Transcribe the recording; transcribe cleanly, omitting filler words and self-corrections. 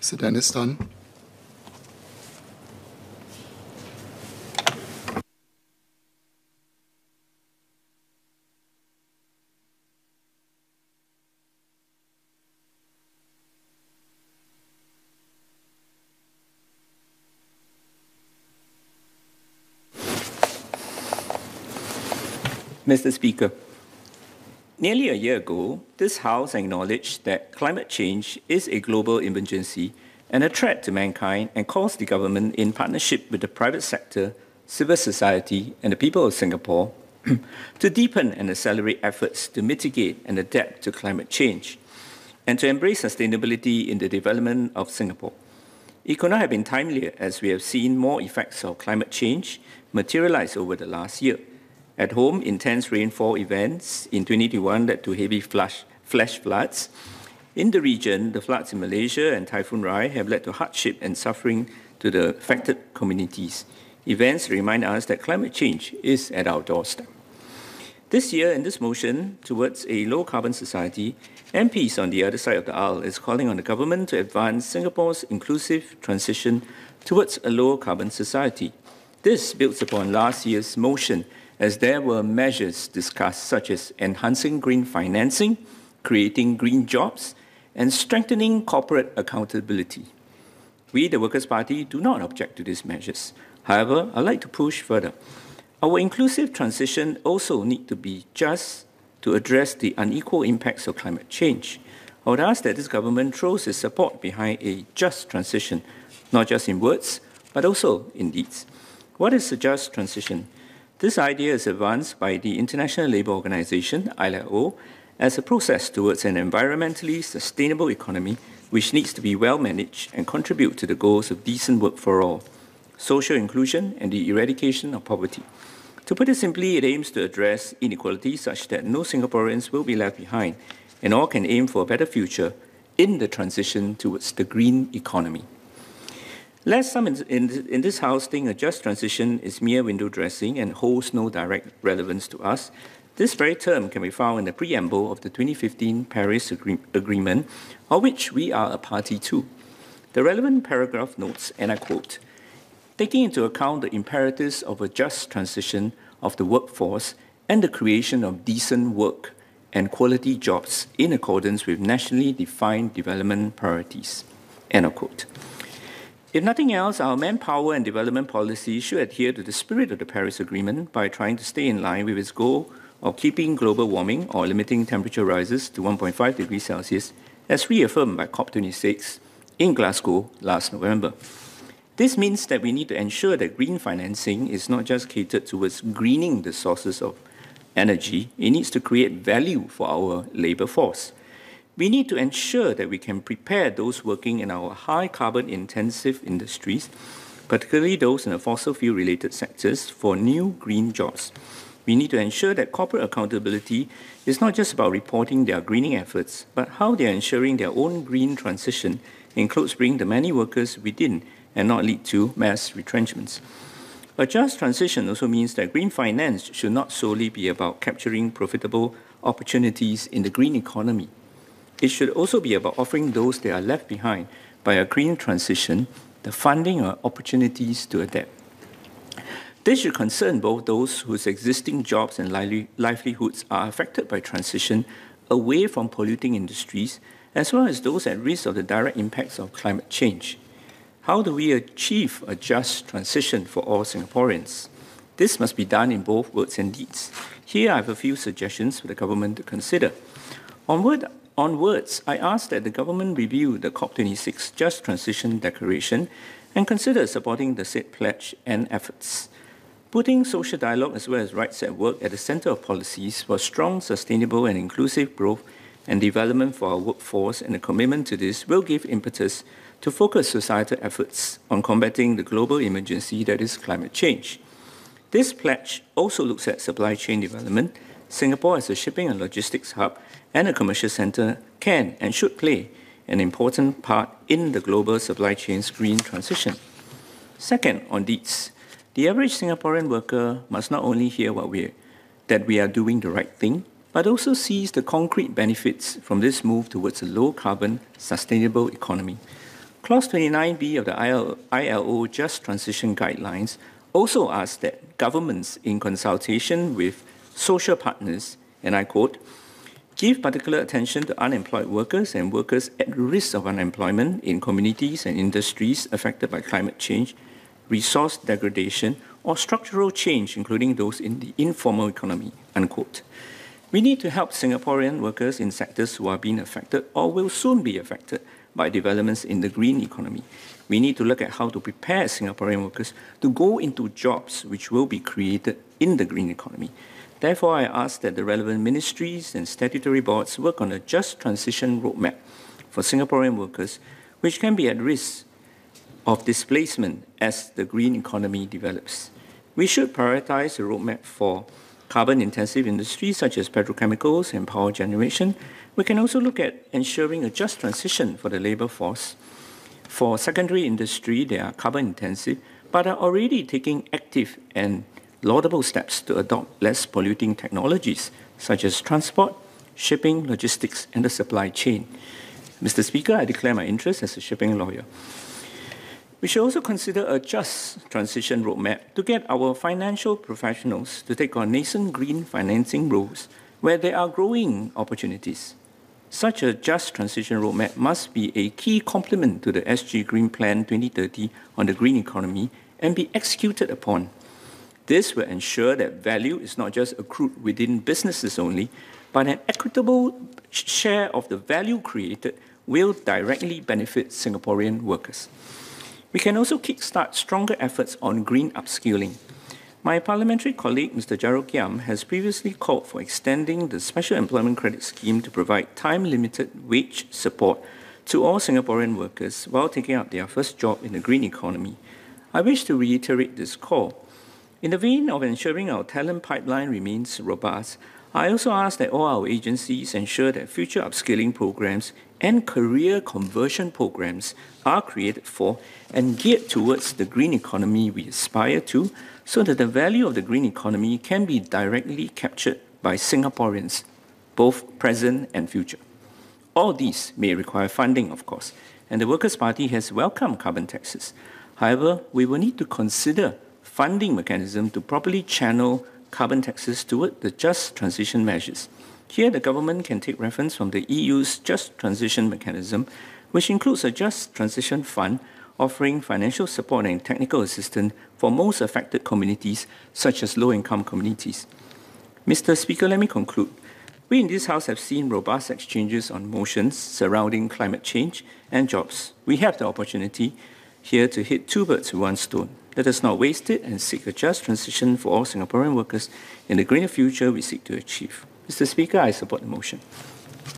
Mr. Dennis Tan. Mr. Speaker, nearly a year ago, this House acknowledged that climate change is a global emergency and a threat to mankind and calls the government, in partnership with the private sector, civil society, and the people of Singapore, to deepen and accelerate efforts to mitigate and adapt to climate change and to embrace sustainability in the development of Singapore. It could not have been timelier, as we have seen more effects of climate change materialize over the last year. At home, intense rainfall events in 2021 led to heavy flash floods. In the region, the floods in Malaysia and Typhoon Rai have led to hardship and suffering to the affected communities. Events remind us that climate change is at our doorstep. This year, in this motion towards a low-carbon society, MPs on the other side of the aisle is calling on the government to advance Singapore's inclusive transition towards a low-carbon society. This builds upon last year's motion, as there were measures discussed such as enhancing green financing, creating green jobs, and strengthening corporate accountability. We, the Workers' Party, do not object to these measures. However, I'd like to push further. Our inclusive transition also needs to be just to address the unequal impacts of climate change. I would ask that this government throws its support behind a just transition, not just in words, but also in deeds. What is a just transition? This idea is advanced by the International Labour Organization, ILO, as a process towards an environmentally sustainable economy which needs to be well managed and contribute to the goals of decent work for all, social inclusion, and the eradication of poverty. To put it simply, it aims to address inequality such that no Singaporeans will be left behind and all can aim for a better future in the transition towards the green economy. Lest some in this House think a just transition is mere window dressing and holds no direct relevance to us, this very term can be found in the preamble of the 2015 Paris Agreement, of which we are a party to. The relevant paragraph notes, and I quote, "Taking into account the imperatives of a just transition of the workforce and the creation of decent work and quality jobs in accordance with nationally defined development priorities." End of quote. If nothing else, our manpower and development policy should adhere to the spirit of the Paris Agreement by trying to stay in line with its goal of keeping global warming or limiting temperature rises to 1.5 degrees Celsius, as reaffirmed by COP26 in Glasgow last November. This means that we need to ensure that green financing is not just catered towards greening the sources of energy, it needs to create value for our labour force. We need to ensure that we can prepare those working in our high carbon intensive industries, particularly those in the fossil fuel related sectors, for new green jobs. We need to ensure that corporate accountability is not just about reporting their greening efforts, but how they are ensuring their own green transition includes bringing the many workers within and not lead to mass retrenchments. A just transition also means that green finance should not solely be about capturing profitable opportunities in the green economy. It should also be about offering those that are left behind by a green transition the funding or opportunities to adapt. This should concern both those whose existing jobs and livelihoods are affected by transition away from polluting industries, as well as those at risk of the direct impacts of climate change. How do we achieve a just transition for all Singaporeans? This must be done in both words and deeds. Here I have a few suggestions for the government to consider. On words, I ask that the government review the COP26 Just Transition Declaration and consider supporting the said pledge and efforts. Putting social dialogue as well as rights at work at the centre of policies for strong, sustainable and inclusive growth and development for our workforce, and a commitment to this will give impetus to focus societal efforts on combating the global emergency that is climate change. This pledge also looks at supply chain development. Singapore as a shipping and logistics hub and a commercial centre can and should play an important part in the global supply chain's green transition. Second, on deeds, the average Singaporean worker must not only hear that we are doing the right thing, but also sees the concrete benefits from this move towards a low-carbon, sustainable economy. Clause 29B of the ILO Just Transition Guidelines also asks that governments, in consultation with social partners, and I quote, give particular attention to unemployed workers and workers at risk of unemployment in communities and industries affected by climate change, resource degradation, or structural change, including those in the informal economy, unquote. We need to help Singaporean workers in sectors who are being affected or will soon be affected by developments in the green economy. We need to look at how to prepare Singaporean workers to go into jobs which will be created in the green economy. Therefore, I ask that the relevant ministries and statutory boards work on a just transition roadmap for Singaporean workers, which can be at risk of displacement as the green economy develops. We should prioritize a roadmap for carbon-intensive industries such as petrochemicals and power generation. We can also look at ensuring a just transition for the labour force. For secondary industry, they are carbon-intensive, but are already taking active and laudable steps to adopt less polluting technologies such as transport, shipping, logistics, and the supply chain. Mr. Speaker, I declare my interest as a shipping lawyer. We should also consider a just transition roadmap to get our financial professionals to take on nascent green financing roles where there are growing opportunities. Such a just transition roadmap must be a key complement to the SG Green Plan 2030 on the green economy and be executed upon. This will ensure that value is not just accrued within businesses only, but an equitable share of the value created will directly benefit Singaporean workers. We can also kickstart stronger efforts on green upskilling. My parliamentary colleague, Mr. Jarrod Kiam, has previously called for extending the Special Employment Credit Scheme to provide time-limited wage support to all Singaporean workers while taking up their first job in the green economy. I wish to reiterate this call. In the vein of ensuring our talent pipeline remains robust, I also ask that all our agencies ensure that future upskilling programs and career conversion programs are created for and geared towards the green economy we aspire to, so that the value of the green economy can be directly captured by Singaporeans, both present and future. All these may require funding, of course, and the Workers' Party has welcomed carbon taxes. However, we will need to consider funding mechanism to properly channel carbon taxes toward the just transition measures. Here, the government can take reference from the EU's Just Transition Mechanism, which includes a Just Transition Fund offering financial support and technical assistance for most affected communities, such as low-income communities. Mr. Speaker, let me conclude. We in this House have seen robust exchanges on motions surrounding climate change and jobs. We have the opportunity here to hit two birds with one stone. Let us not waste it and seek a just transition for all Singaporean workers in the greener future we seek to achieve. Mr. Speaker, I support the motion.